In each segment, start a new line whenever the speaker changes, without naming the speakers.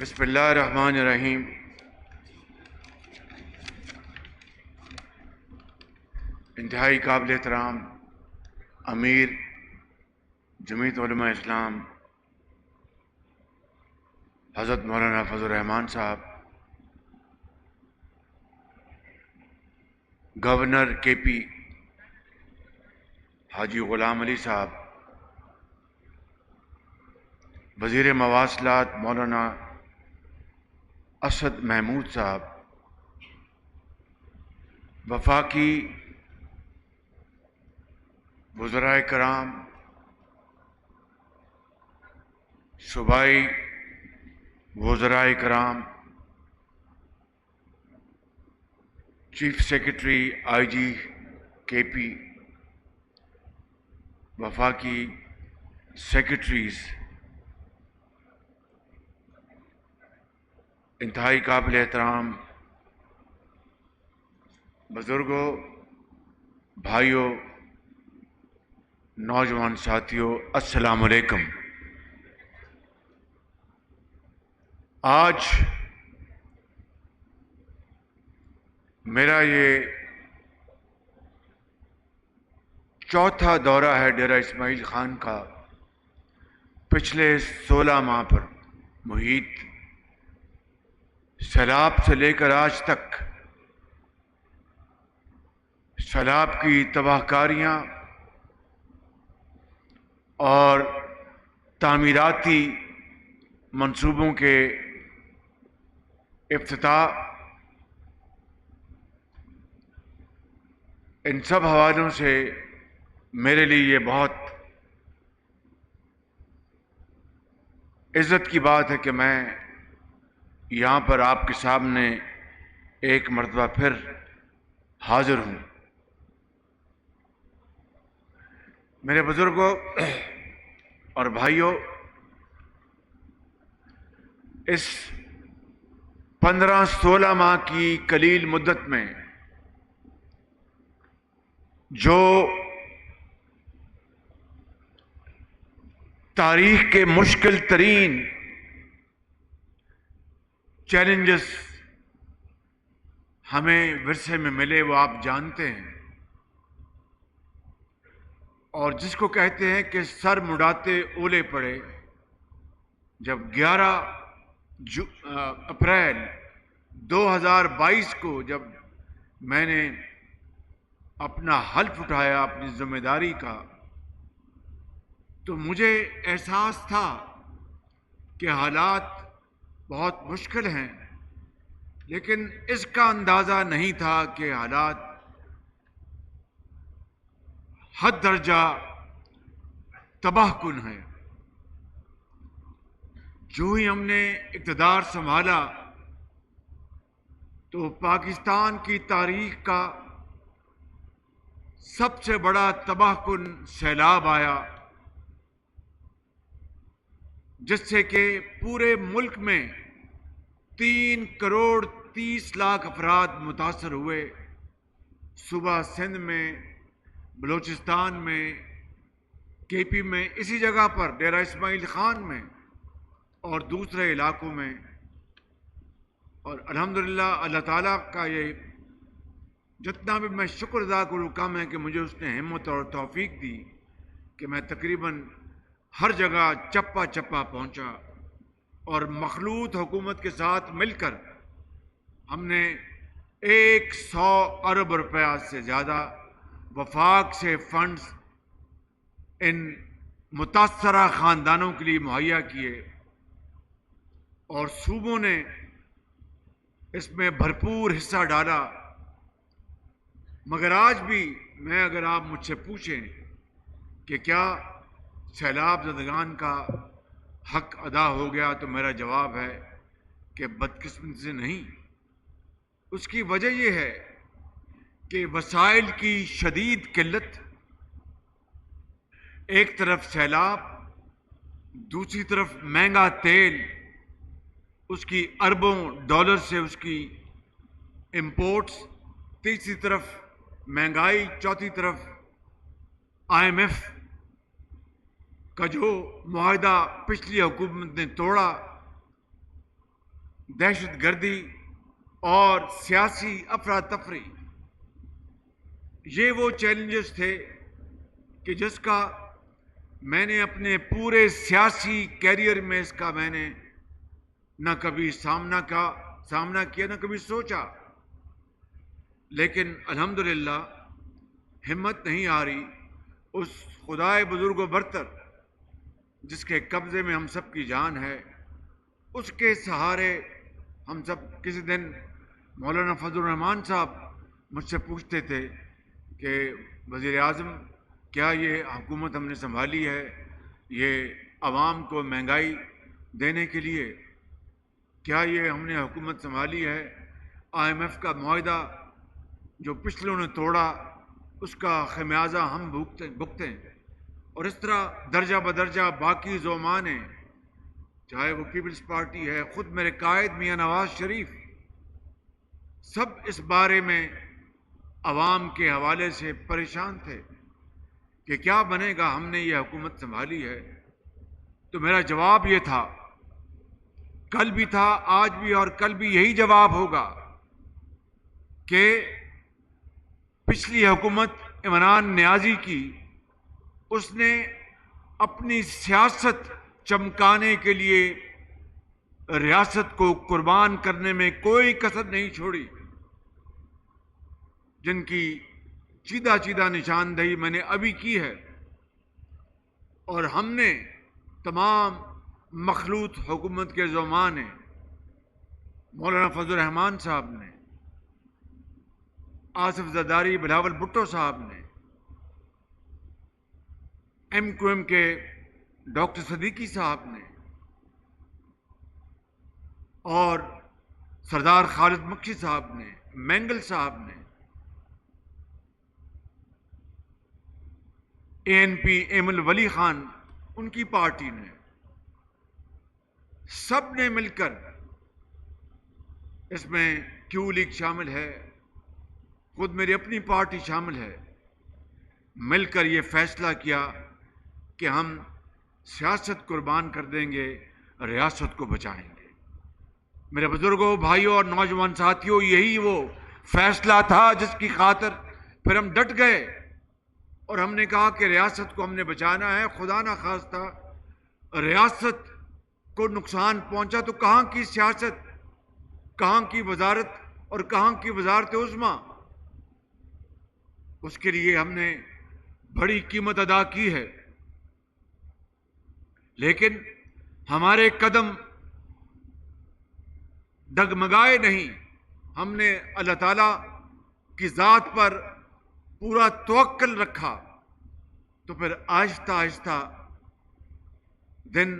بسم اللہ الرحمن الرحیم۔ انتہائی قابل احترام امیر جمعیت علماء اسلام حضرت مولانا فضل الرحمان صاحب، گورنر کے پی حاجی غلام علی صاحب، وزیر مواصلات مولانا اسد محمود صاحب، وفاقی وزراء کرام، صوبائی وزراء کرام، چیف سیکرٹری آئی جی کے پی، وفاقی سیکرٹریز، انتہائی قابل احترام بزرگوں، بھائیوں، نوجوان ساتھیوں، السلام علیکم۔ آج میرا یہ چوتھا دورہ ہے ڈیرہ اسماعیل خان کا، پچھلے 16 ماہ پر محیط سیلاب سے لے کر آج تک سیلاب کی تباہ کاریاں اور تعمیراتی منصوبوں کے افتتاح، ان سب حوالوں سے میرے لیے یہ بہت عزت کی بات ہے کہ میں یہاں پر آپ کے سامنے ایک مرتبہ پھر حاضر ہوں۔ میرے بزرگوں اور بھائیوں، اس 15-16 ماہ کی قلیل مدت میں جو تاریخ کے مشکل ترین چیلنجز ہمیں ورثے میں ملے وہ آپ جانتے ہیں، اور جس کو کہتے ہیں کہ سر مڈاتے اولے پڑے۔ جب 11 اپریل 2022 کو جب میں نے اپنا حلف اٹھایا اپنی ذمہ داری کا، تو مجھے احساس تھا کہ حالات بہت مشکل ہیں، لیکن اس کا اندازہ نہیں تھا کہ حالات حد درجہ تباہ کن ہیں۔ جو ہی ہم نے اقتدار سنبھالا تو پاکستان کی تاریخ کا سب سے بڑا تباہ کن سیلاب آیا، جس سے کہ پورے ملک میں 3 کروڑ 30 لاکھ افراد متاثر ہوئے۔ صوبہ سندھ میں، بلوچستان میں، کے پی میں، اسی جگہ پر ڈیرہ اسماعیل خان میں اور دوسرے علاقوں میں، اور الحمدللہ اللہ تعالیٰ کا یہ جتنا بھی میں شکر ادا کروں کم ہے کہ مجھے اس نے ہمت اور توفیق دی کہ میں تقریباً ہر جگہ چپا چپا پہنچا، اور مخلوط حکومت کے ساتھ مل کر ہم نے 100 ارب روپیہ سے زیادہ وفاق سے فنڈز ان متاثرہ خاندانوں کے لیے مہیا کیے، اور صوبوں نے اس میں بھرپور حصہ ڈالا۔ مگر آج بھی اگر آپ مجھ سے پوچھیں کہ کیا سیلاب زدگان کا حق ادا ہو گیا، تو میرا جواب ہے کہ بدقسمتی سے نہیں۔ اس کی وجہ یہ ہے کہ وسائل کی شدید قلت، ایک طرف سیلاب، دوسری طرف مہنگا تیل، اس کی اربوں ڈالر سے اس کی امپورٹس، تیسری طرف مہنگائی، چوتھی طرف IMF کا جو معاہدہ پچھلی حکومت نے توڑا، دہشت گردی اور سیاسی افراتفری، یہ وہ چیلنجز تھے کہ جس کا میں نے اپنے پورے سیاسی کیریئر میں اس کا میں نے نہ کبھی سامنا کیا، نہ کبھی سوچا. لیکن الحمدللہ ہمت نہیں آ رہی اس خدائے بزرگ و برتر جس کے قبضے میں ہم سب کی جان ہے، اس کے سہارے ہم سب. کسی دن مولانا فضل الرحمان صاحب مجھ سے پوچھتے تھے کہ وزیر اعظم کیا یہ حکومت ہم نے سنبھالی ہے یہ عوام کو مہنگائی دینے کے لیے؟ کیا یہ ہم نے حکومت سنبھالی ہے IMF کا معاہدہ جو پچھلوں نے توڑا اس کا خمیازہ ہم بھگتیں؟ اور اس طرح درجہ بدرجہ باقی زعماء نے، چاہے وہ پیپلز پارٹی ہے، خود میرے قائد میاں نواز شریف، سب اس بارے میں عوام کے حوالے سے پریشان تھے کہ کیا بنے گا، ہم نے یہ حکومت سنبھالی ہے. تو میرا جواب یہ تھا، کل بھی تھا، آج بھی، اور کل بھی یہی جواب ہوگا کہ پچھلی حکومت عمران نیازی کی، اس نے اپنی سیاست چمکانے کے لیے ریاست کو قربان کرنے میں کوئی کسر نہیں چھوڑی، جن کی چیدہ نشاندہی میں نے ابھی کی ہے. اور ہم نے تمام مخلوط حکومت کے زعماء نے، مولانا فضل الرحمان صاحب نے، آصف زرداری، بلاول بھٹو صاحب نے، MQM کے ڈاکٹر صدیقی صاحب نے، اور سردار خالد مکشی صاحب نے، مینگل صاحب نے، ANP ایمل ولی خان ان کی پارٹی نے، سب نے مل کر، اس میں کیو لیگ شامل ہے، خود میری اپنی پارٹی شامل ہے، مل کر یہ فیصلہ کیا کہ ہم سیاست قربان کر دیں گے، ریاست کو بچائیں گے. میرے بزرگوں، بھائیوں اور نوجوان ساتھیوں، یہی وہ فیصلہ تھا جس کی خاطر پھر ہم ڈٹ گئے اور ہم نے کہا کہ ریاست کو ہم نے بچانا ہے. خدا نہ خواستہ ریاست کو نقصان پہنچا تو کہاں کی سیاست، کہاں کی وزارت اور کہاں کی وزارت عظمیٰ؟ اس کے لیے ہم نے بڑی قیمت ادا کی ہے. لیکن ہمارے قدم ڈگمگائے نہیں. ہم نے اللہ تعالیٰ کی ذات پر پورا توکل رکھا. تو پھر آہستہ آہستہ دن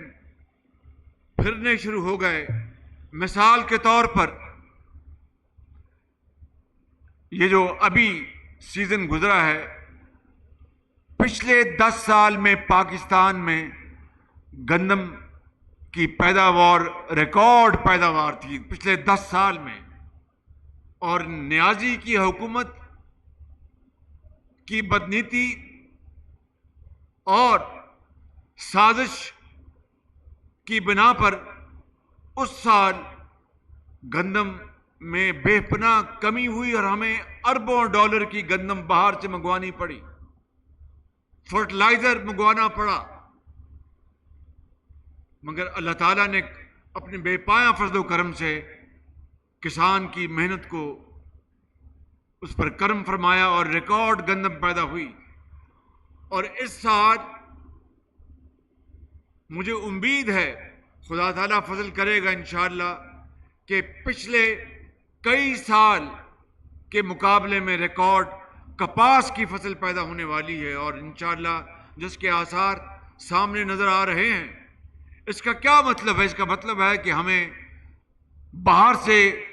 پھرنے شروع ہو گئے. مثال کے طور پر یہ جو ابھی سیزن گزرا ہے، پچھلے 10 سال میں پاکستان میں گندم کی پیداوار ریکارڈ پیداوار تھی پچھلے 10 سال میں. اور نیازی کی حکومت کی بدنیتی اور سازش کی بنا پر اس سال گندم میں بے پناہ کمی ہوئی اور ہمیں اربوں ڈالر کی گندم باہر سے منگوانی پڑی، فرٹیلائزر منگوانا پڑا. مگر اللہ تعالیٰ نے اپنے بے پایہ فضل و کرم سے کسان کی محنت کو اس پر کرم فرمایا اور ریکارڈ گندم پیدا ہوئی. اور اس سال مجھے امید ہے خدا تعالیٰ فضل کرے گا انشاءاللہ کہ پچھلے کئی سال کے مقابلے میں ریکارڈ کپاس کی فصل پیدا ہونے والی ہے، اور انشاءاللہ جس کے آثار سامنے نظر آ رہے ہیں. اس کا کیا مطلب ہے؟ اس کا مطلب ہے کہ ہمیں باہر سے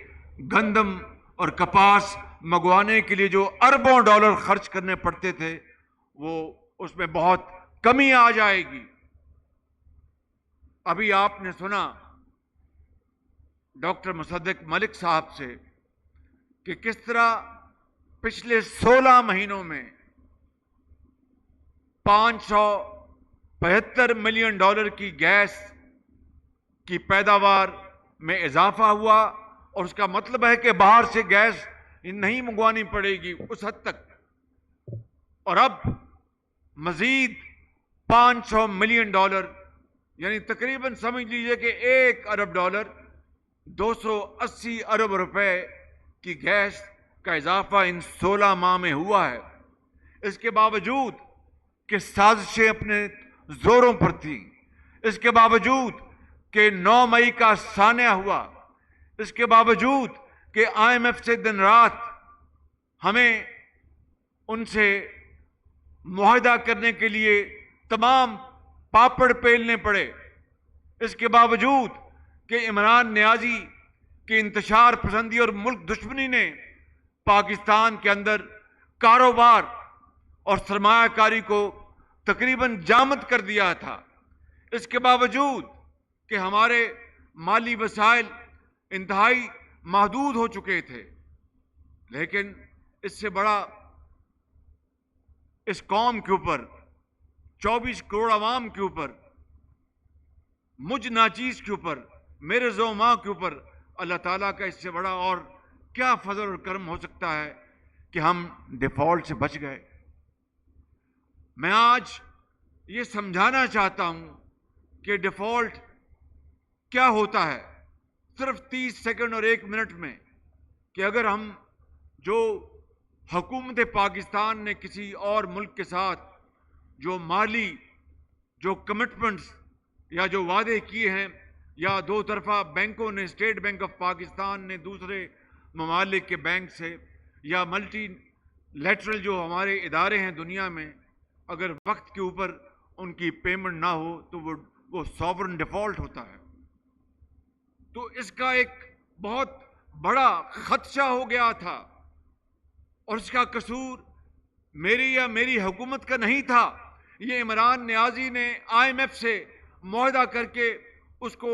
گندم اور کپاس منگوانے کے لیے جو اربوں ڈالر خرچ کرنے پڑتے تھے وہ اس میں بہت کمی آ جائے گی. ابھی آپ نے سنا ڈاکٹر مصدق ملک صاحب سے کہ کس طرح پچھلے 16 مہینوں میں $575 ملین کی گیس کی پیداوار میں اضافہ ہوا، اور اس کا مطلب ہے کہ باہر سے گیس نہیں منگوانی پڑے گی اس حد تک. اور اب مزید $500 ملین، یعنی تقریباً سمجھ لیجئے کہ $1 ارب، 280 ارب روپے کی گیس کا اضافہ ان 16 ماہ میں ہوا ہے. اس کے باوجود کہ سازشیں اپنے زوروں پر تھیں، اس کے باوجود کہ 9 مئی کا سانحہ ہوا، اس کے باوجود کہ IMF سے دن رات ہمیں ان سے معاہدہ کرنے کے لیے تمام پاپڑ پیلنے پڑے، اس کے باوجود کہ عمران نیازی کی انتشار پسندی اور ملک دشمنی نے پاکستان کے اندر کاروبار اور سرمایہ کاری کو تقریباً جامد کر دیا تھا، اس کے باوجود کہ ہمارے مالی وسائل انتہائی محدود ہو چکے تھے، لیکن اس سے بڑا اس قوم کے اوپر، 24 کروڑ عوام کے اوپر، مجھ ناچیز کے اوپر، میرے زوما کے اوپر اللہ تعالیٰ کا اس سے بڑا اور کیا فضل اور کرم ہو سکتا ہے کہ ہم ڈیفالٹ سے بچ گئے. میں آج یہ سمجھانا چاہتا ہوں کہ ڈیفالٹ کیا ہوتا ہے، صرف 30 سیکنڈ اور 1 منٹ میں، کہ اگر ہم جو حکومت پاکستان نے کسی اور ملک کے ساتھ جو مالی جو کمٹمنٹس یا جو وعدے کیے ہیں، یا دو طرفہ بینکوں نے، اسٹیٹ بینک آف پاکستان نے دوسرے ممالک کے بینک سے، یا ملٹی لیٹرل جو ہمارے ادارے ہیں دنیا میں، اگر وقت کے اوپر ان کی پیمنٹ نہ ہو تو وہ سوورن ڈیفالٹ ہوتا ہے. تو اس کا ایک بہت بڑا خدشہ ہو گیا تھا، اور اس کا قصور میری یا میری حکومت کا نہیں تھا. یہ عمران نیازی نے IMF سے معاہدہ کر کے اس کو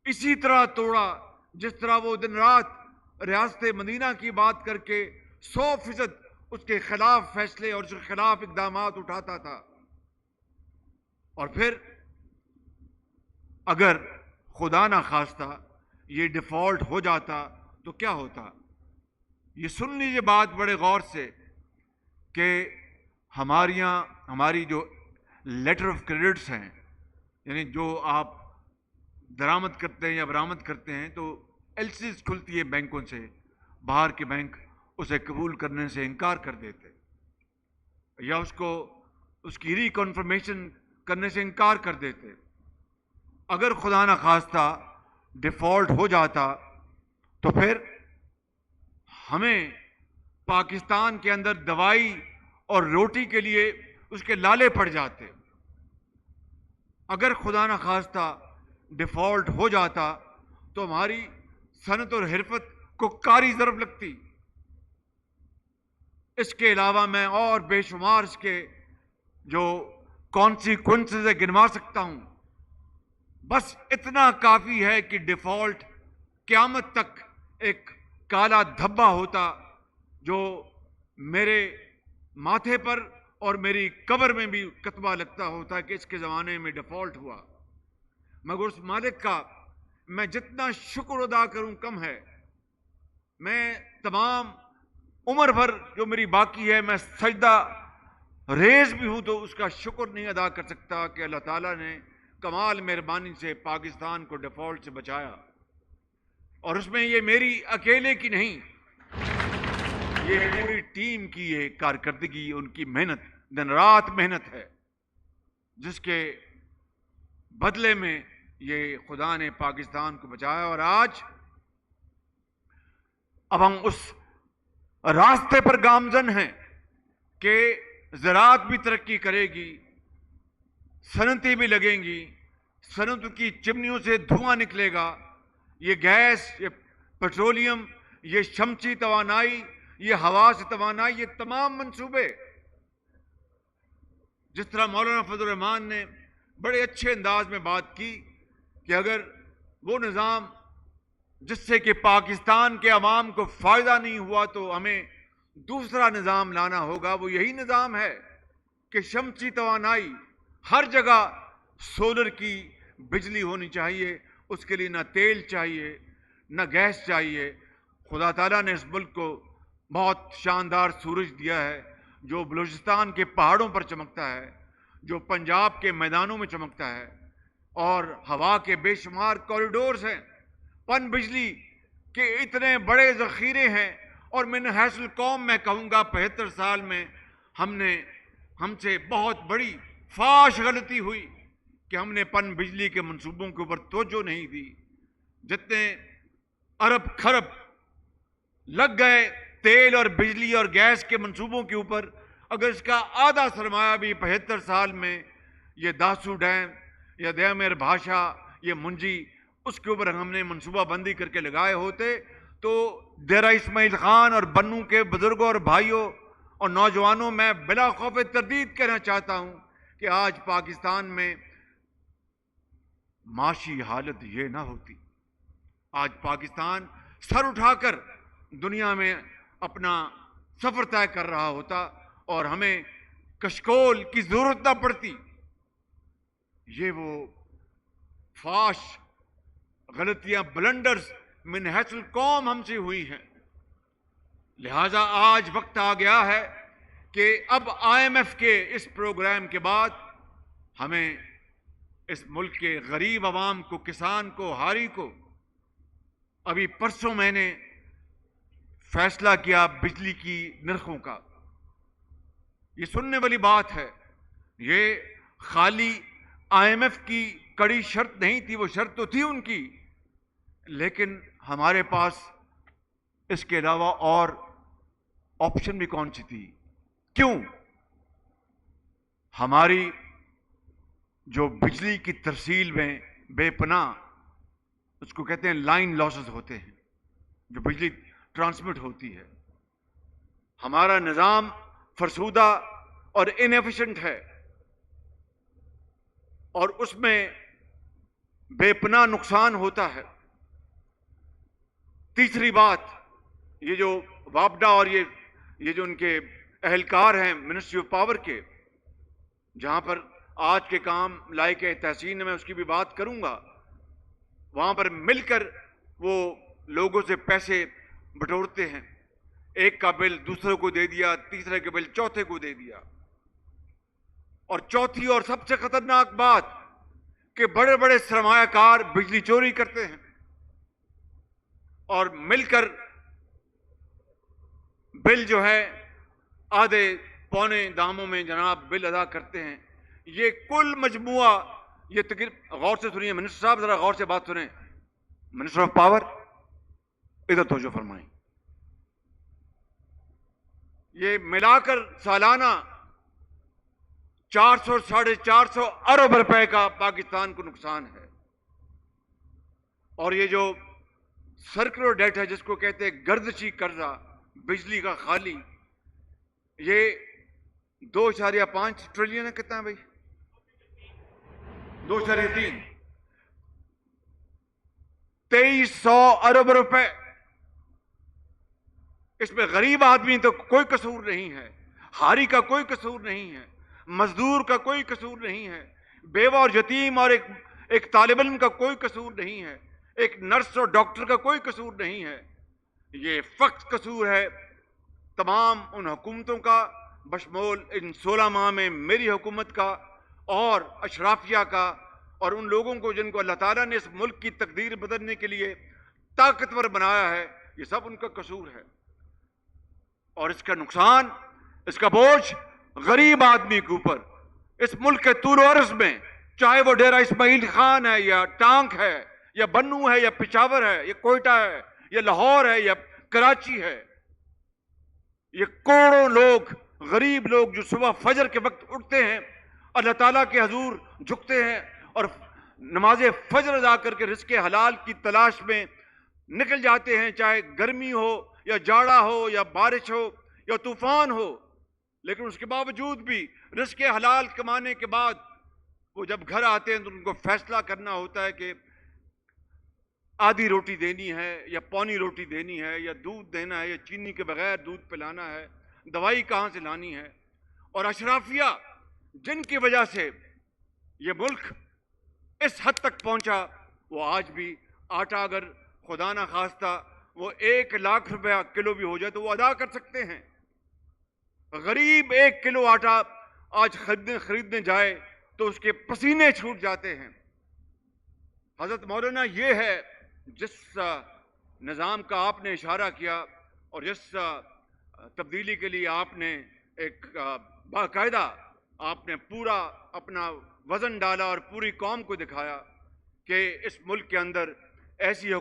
اسی طرح توڑا جس طرح وہ دن رات ریاست مدینہ کی بات کر کے 100% اس کے خلاف فیصلے اور اس کے خلاف اقدامات اٹھاتا تھا. اور پھر اگر خدا نہ خواستہ یہ ڈیفالٹ ہو جاتا تو کیا ہوتا؟ یہ سن لیجیے بات بڑے غور سے کہ ہماری جو لیٹر آف کریڈٹس ہیں، یعنی جو آپ درآمد کرتے ہیں یا برآمد کرتے ہیں، تو LCs کھلتی ہے بینکوں سے، باہر کے بینک اسے قبول کرنے سے انکار کر دیتے، یا اس کی ری کنفرمیشن کرنے سے انکار کر دیتے. اگر خدا نہ خواستہ ڈیفالٹ ہو جاتا تو پھر ہمیں پاکستان کے اندر دوائی اور روٹی کے لیے اس کے لالے پڑ جاتے. اگر خدا نہ خواستہ ڈیفالٹ ہو جاتا تو ہماری صنعت اور حرفت کو کاری ضرب لگتی. اس کے علاوہ میں اور بے شمار اس کے جو کانسیکوینسز گنوا سکتا ہوں. بس اتنا کافی ہے کہ ڈیفالٹ قیامت تک ایک کالا دھبا ہوتا جو میرے ماتھے پر اور میری قبر میں بھی کتبہ لگتا ہوتا کہ اس کے زمانے میں ڈیفالٹ ہوا. مگر اس مالک کا میں جتنا شکر ادا کروں کم ہے. میں تمام عمر بھر جو میری باقی ہے میں سجدہ ریز بھی ہوں تو اس کا شکر نہیں ادا کر سکتا کہ اللہ تعالیٰ نے کمال مہربانی سے پاکستان کو ڈیفالٹ سے بچایا. اور اس میں یہ میری اکیلے کی نہیں، یہ پوری ٹیم کی یہ کارکردگی، ان کی محنت، دن رات محنت ہے، جس کے بدلے میں یہ خدا نے پاکستان کو بچایا. اور آج اب ہم اس راستے پر گامزن ہیں کہ زراعت بھی ترقی کرے گی، صنعتیں بھی لگیں گی، صنعتوں کی چمنیوں سے دھواں نکلے گا، یہ گیس، یہ پیٹرولیم، یہ شمسی توانائی، یہ ہوا سے توانائی، یہ تمام منصوبے جس طرح مولانا فضل الرحمان نے بڑے اچھے انداز میں بات کی کہ اگر وہ نظام جس سے کہ پاکستان کے عوام کو فائدہ نہیں ہوا تو ہمیں دوسرا نظام لانا ہوگا. وہ یہی نظام ہے کہ شمسی توانائی ہر جگہ، سولر کی بجلی ہونی چاہیے، اس کے لیے نہ تیل چاہیے نہ گیس چاہیے. خدا تعالیٰ نے اس ملک کو بہت شاندار سورج دیا ہے جو بلوچستان کے پہاڑوں پر چمکتا ہے, جو پنجاب کے میدانوں میں چمکتا ہے, اور ہوا کے بے شمار کوریڈورز ہیں, پن بجلی کے اتنے بڑے ذخیرے ہیں. اور من حیث القوم میں کہوں گا 75 سال میں ہم سے بہت بڑی فاش غلطی ہوئی کہ ہم نے پن بجلی کے منصوبوں کے اوپر توجہ نہیں دی. جتنے ارب خرب لگ گئے تیل اور بجلی اور گیس کے منصوبوں کے اوپر, اگر اس کا آدھا سرمایہ بھی 75 سال میں یہ داسو ڈیم یا دیامیر بھاشا یہ منجی اس کے اوپر ہم نے منصوبہ بندی کر کے لگائے ہوتے تو ڈیرہ اسماعیل خان اور بنو کے بزرگوں اور بھائیوں اور نوجوانوں, میں بلا خوف تردید کہنا چاہتا ہوں کہ آج پاکستان میں معاشی حالت یہ نہ ہوتی. آج پاکستان سر اٹھا کر دنیا میں اپنا سفر طے کر رہا ہوتا اور ہمیں کشکول کی ضرورت نہ پڑتی. یہ وہ فاش غلطیاں بلنڈرز من حیث القوم ہم سے ہوئی ہیں. لہذا آج وقت آ گیا ہے کہ اب IMF کے اس پروگرام کے بعد ہمیں اس ملک کے غریب عوام کو, کسان کو, ہاری کو, ابھی پرسوں میں نے فیصلہ کیا بجلی کی نرخوں کا. یہ سننے والی بات ہے, یہ خالی IMF کی کڑی شرط نہیں تھی, وہ شرط تو تھی ان کی, لیکن ہمارے پاس اس کے علاوہ اور آپشن بھی کون سی تھی. کیوں؟ ہماری جو بجلی کی ترسیل میں بے پناہ, اس کو کہتے ہیں لائن لاسز ہوتے ہیں, جو بجلی ٹرانسمٹ ہوتی ہے, ہمارا نظام فرسودہ اور انیفیشنٹ ہے اور اس میں بے پناہ نقصان ہوتا ہے. تیسری بات, یہ جو وابڈا اور یہ جو ان کے اہلکار ہیں منسٹری آف پاور کے, جہاں پر آج کے کام لائق تحسین میں اس کی بھی بات کروں گا, وہاں پر مل کر وہ لوگوں سے پیسے بٹورتے ہیں. ایک کا بل دوسرے کو دے دیا, تیسرے کا بل چوتھے کو دے دیا. اور چوتھی اور سب سے خطرناک بات کہ بڑے بڑے سرمایہ کار بجلی چوری کرتے ہیں اور مل کر بل جو ہے آدھے پونے داموں میں جناب بل ادا کرتے ہیں. یہ کل مجموعہ, یہ تقریباً غور سے سنیے منسٹر صاحب, ذرا غور سے بات سنیں. منسٹر آف پاور ادھر توجہ فرمائیں. یہ ملا کر سالانہ 400 ساڑھے 400 ارب روپے کا پاکستان کو نقصان ہے. اور یہ جو سرکلر ڈیٹ ہے جس کو کہتے ہیں گردشی قرضہ بجلی کا خالی, یہ 2.5 ٹریلین ہے. کتنا ہے بھائی؟ 2.3 2300 ارب روپے. اس میں غریب آدمی تو کوئی قصور نہیں ہے, ہاری کا کوئی قصور نہیں ہے, مزدور کا کوئی قصور نہیں ہے, بیوہ اور یتیم اور ایک طالب علم کا کوئی قصور نہیں ہے, ایک نرس اور ڈاکٹر کا کوئی قصور نہیں ہے. یہ فقط قصور ہے تمام ان حکومتوں کا, بشمول ان 16 ماہ میں میری حکومت کا اور اشرافیہ کا, اور ان لوگوں کو جن کو اللہ تعالیٰ نے اس ملک کی تقدیر بدلنے کے لیے طاقتور بنایا ہے. یہ سب ان کا قصور ہے. اور اس کا نقصان, اس کا بوجھ غریب آدمی کے اوپر, اس ملک کے طول و عرض میں, چاہے وہ ڈیرہ اسماعیل خان ہے یا ٹانک ہے یا بنو ہے یا پشاور ہے یا کوئٹہ ہے یا لاہور ہے یا کراچی ہے, یہ کروڑوں لوگ, غریب لوگ جو صبح فجر کے وقت اٹھتے ہیں, اللہ تعالیٰ کے حضور جھکتے ہیں اور نماز فجر ادا کر کے رزق حلال کی تلاش میں نکل جاتے ہیں, چاہے گرمی ہو یا جاڑا ہو یا بارش ہو یا طوفان ہو. لیکن اس کے باوجود بھی رزق حلال کمانے کے بعد وہ جب گھر آتے ہیں تو ان کو فیصلہ کرنا ہوتا ہے کہ آدھی روٹی دینی ہے یا پونی روٹی دینی ہے, یا دودھ دینا ہے یا چینی کے بغیر دودھ پلانا ہے, دوائی کہاں سے لانی ہے. اور اشرافیہ جن کی وجہ سے یہ ملک اس حد تک پہنچا وہ آج بھی آٹا اگر خدا نہ خواستہ وہ 1 لاکھ روپیہ کلو بھی ہو جائے تو وہ ادا کر سکتے ہیں. غریب 1 کلو آٹا آج خریدنے جائے تو اس کے پسینے چھوٹ جاتے ہیں. حضرت مولانا یہ ہے جس نظام کا آپ نے اشارہ کیا اور جس تبدیلی کے لیے آپ نے ایک باقاعدہ آپ نے پورا اپنا وزن ڈالا اور پوری قوم کو دکھایا کہ اس ملک کے اندر ایسی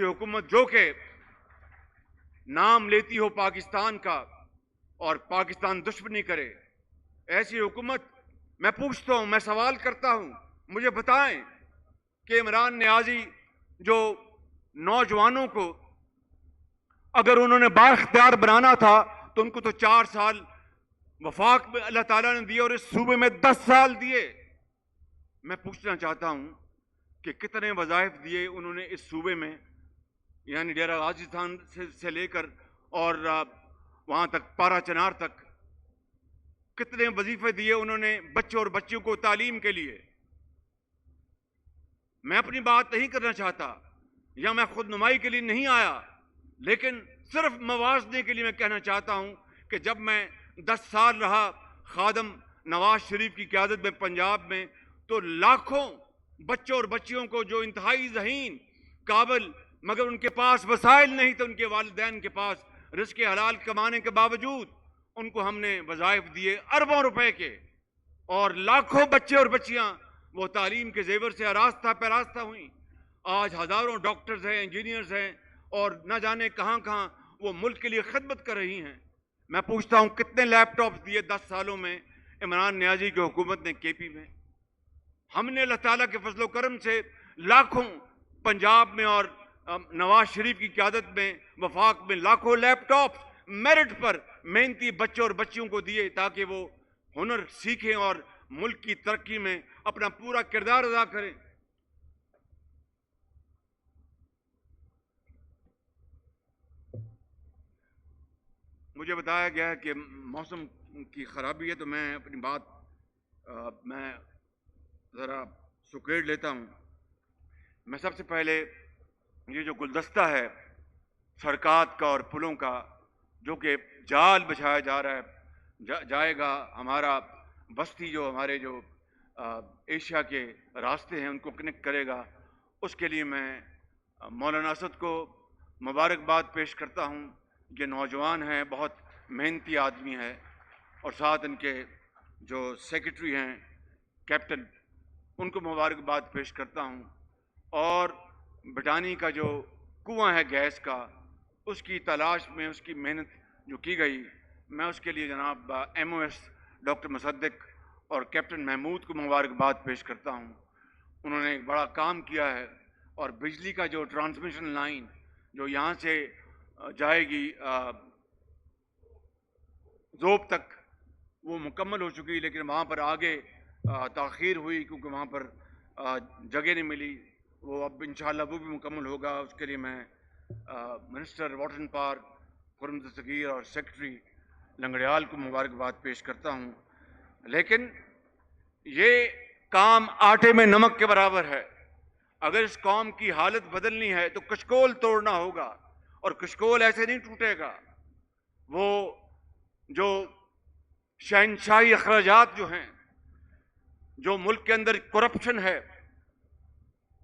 حکومت جو کہ نام لیتی ہو پاکستان کا اور پاکستان دشمنی کرے، ایسی حکومت. میں پوچھتا ہوں، میں سوال کرتا ہوں، مجھے بتائیں کہ عمران نیازی جو نوجوانوں کو اگر انہوں نے بااختیار بنانا تھا تو ان کو تو 4 سال وفاق میں اللہ تعالیٰ نے دیے اور اس صوبے میں 10 سال دیے. میں پوچھنا چاہتا ہوں کہ کتنے وظائف دیے انہوں نے اس صوبے میں، یعنی ڈیرہ غازی خان سے لے کر اور وہاں تک پارا چنار تک کتنے وظیفے دیے انہوں نے بچوں اور بچیوں کو تعلیم کے لیے. میں اپنی بات نہیں کرنا چاہتا یا میں خود نمائی کے لیے نہیں آیا، لیکن صرف موازنے کے لیے میں کہنا چاہتا ہوں کہ جب میں 10 سال رہا خادم نواز شریف کی قیادت میں پنجاب میں، تو لاکھوں بچوں اور بچیوں کو جو انتہائی ذہین قابل مگر ان کے پاس وسائل نہیں تھے، ان کے والدین کے پاس رزق حلال کمانے کے باوجود ان کو ہم نے وظائف دیے اربوں روپے کے، اور لاکھوں بچے اور بچیاں وہ تعلیم کے زیور سے آراستہ پیراستہ ہوئیں. آج ہزاروں ڈاکٹرز ہیں، انجینئرز ہیں اور نہ جانے کہاں کہاں وہ ملک کے لیے خدمت کر رہی ہیں. میں پوچھتا ہوں کتنے لیپ ٹاپس دیے 10 سالوں میں عمران نیازی کی حکومت نے کے پی میں. ہم نے اللہ تعالیٰ کے فضل و کرم سے لاکھوں پنجاب میں اور نواز شریف کی قیادت میں وفاق میں لاکھوں لیپ ٹاپ میرٹ پر محنتی بچوں اور بچیوں کو دیے تاکہ وہ ہنر سیکھیں اور ملک کی ترقی میں اپنا پورا کردار ادا کریں. مجھے بتایا گیا ہے کہ موسم کی خرابی ہے تو میں اپنی بات میں ذرا سکیڑ لیتا ہوں. میں سب سے پہلے یہ جو گلدستہ ہے سڑکات کا اور پلوں کا جو کہ جال بچھایا جا رہا ہے جائے گا، ہمارا بستی جو ہمارے جو ایشیا کے راستے ہیں ان کو کنیکٹ کرے گا، اس کے لیے میں مولانا اسد کو مبارکباد پیش کرتا ہوں. یہ نوجوان ہیں، بہت محنتی آدمی ہے، اور ساتھ ان کے جو سیکرٹری ہیں کیپٹن، ان کو مبارکباد پیش کرتا ہوں. اور بٹانی کا جو کنواں ہے گیس کا، اس کی تلاش میں اس کی محنت جو کی گئی، میں اس کے لیے جناب ایم او ایس ڈاکٹر مصدق اور کیپٹن محمود کو مبارکباد پیش کرتا ہوں. انہوں نے ایک بڑا کام کیا ہے، اور بجلی کا جو ٹرانسمیشن لائن جو یہاں سے جائے گی ذوب تک، وہ مکمل ہو چکی، لیکن وہاں پر آگے تاخیر ہوئی کیونکہ وہاں پر جگہ نہیں ملی. وہ اب انشاءاللہ وہ بھی مکمل ہوگا. اس کے لیے میں minister water and power Khurram Dastgir اور سیکرٹری لنگڑیال کو مبارکباد پیش کرتا ہوں. لیکن یہ کام آٹے میں نمک کے برابر ہے. اگر اس قوم کی حالت بدلنی ہے تو کشکول توڑنا ہوگا، اور کشکول ایسے نہیں ٹوٹے گا. وہ جو شہنشاہی اخراجات جو ہیں، جو ملک کے اندر کرپشن ہے،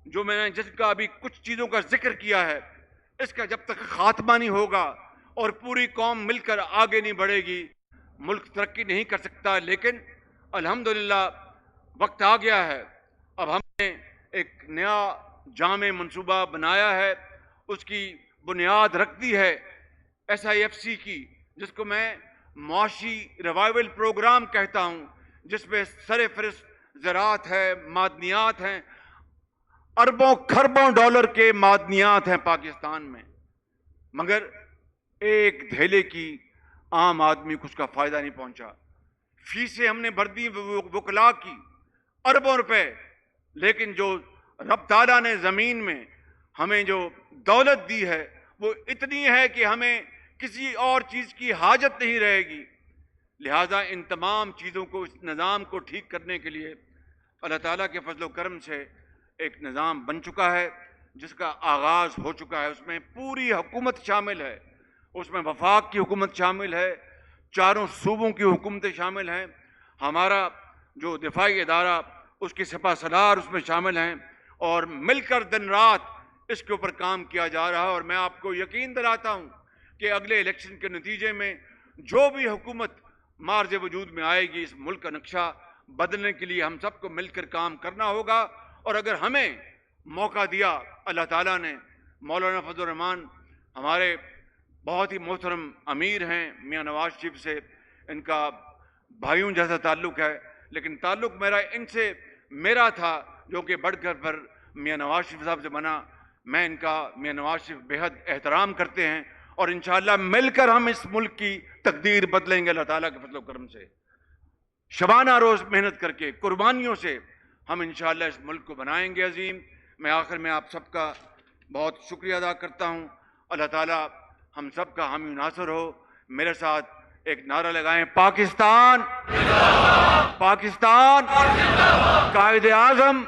جو میں نے جس کا ابھی کچھ چیزوں کا ذکر کیا ہے، اس کا جب تک خاتمہ نہیں ہوگا اور پوری قوم مل کر آگے نہیں بڑھے گی، ملک ترقی نہیں کر سکتا. لیکن الحمدللہ وقت آ گیا ہے، اب ہم نے ایک نیا جامع منصوبہ بنایا ہے، اس کی بنیاد رکھ دی ہے SIFC کی، جس کو میں معاشی ریوائول پروگرام کہتا ہوں، جس میں سر فہرست زراعت ہے، معدنیات ہیں، اربوں کھربوں ڈالر کے معدنیات ہیں پاکستان میں، مگر ایک دھیلے کی عام آدمی کو اس کا فائدہ نہیں پہنچا. فیسیں ہم نے بھر دی وکلاء کی اربوں روپے، لیکن جو رب تعالیٰ نے زمین میں ہمیں جو دولت دی ہے وہ اتنی ہے کہ ہمیں کسی اور چیز کی حاجت نہیں رہے گی. لہٰذا ان تمام چیزوں کو، اس نظام کو ٹھیک کرنے کے لیے اللہ تعالیٰ کے فضل و کرم سے
ایک نظام بن چکا ہے جس کا آغاز ہو چکا ہے. اس میں پوری حکومت شامل ہے, اس میں وفاق کی حکومت شامل ہے, چاروں صوبوں کی حکومتیں شامل ہیں, ہمارا جو دفاعی ادارہ اس کی سپہ سالار اس میں شامل ہیں, اور مل کر دن رات اس کے اوپر کام کیا جا رہا ہے. اور میں آپ کو یقین دلاتا ہوں کہ اگلے الیکشن کے نتیجے میں جو بھی حکومت مارج وجود میں آئے گی, اس ملک کا نقشہ بدلنے کے لیے ہم سب کو مل کر کام کرنا ہوگا. اور اگر ہمیں موقع دیا اللہ تعالیٰ نے, مولانا فضل الرحمان ہمارے بہت ہی محترم امیر ہیں, میاں نواز شریف سے ان کا بھائیوں جیسا تعلق ہے, لیکن تعلق ان سے میرا تھا جو کہ بڑھ کر پر میاں نواز شریف صاحب سے بنا. میں ان کا, میاں نواز شریف بےحد احترام کرتے ہیں, اور انشاءاللہ مل کر ہم اس ملک کی تقدیر بدلیں گے اللہ تعالیٰ کے فضل و کرم سے. شبانہ روز محنت کر کے, قربانیوں سے ہم انشاءاللہ اس ملک کو بنائیں گے عظیم. میں آخر میں آپ سب کا بہت شکریہ ادا کرتا ہوں. اللہ تعالیٰ ہم سب کا حامی ناصر ہو. میرے ساتھ ایک نعرہ لگائیں, پاکستان پاکستان, قائد اعظم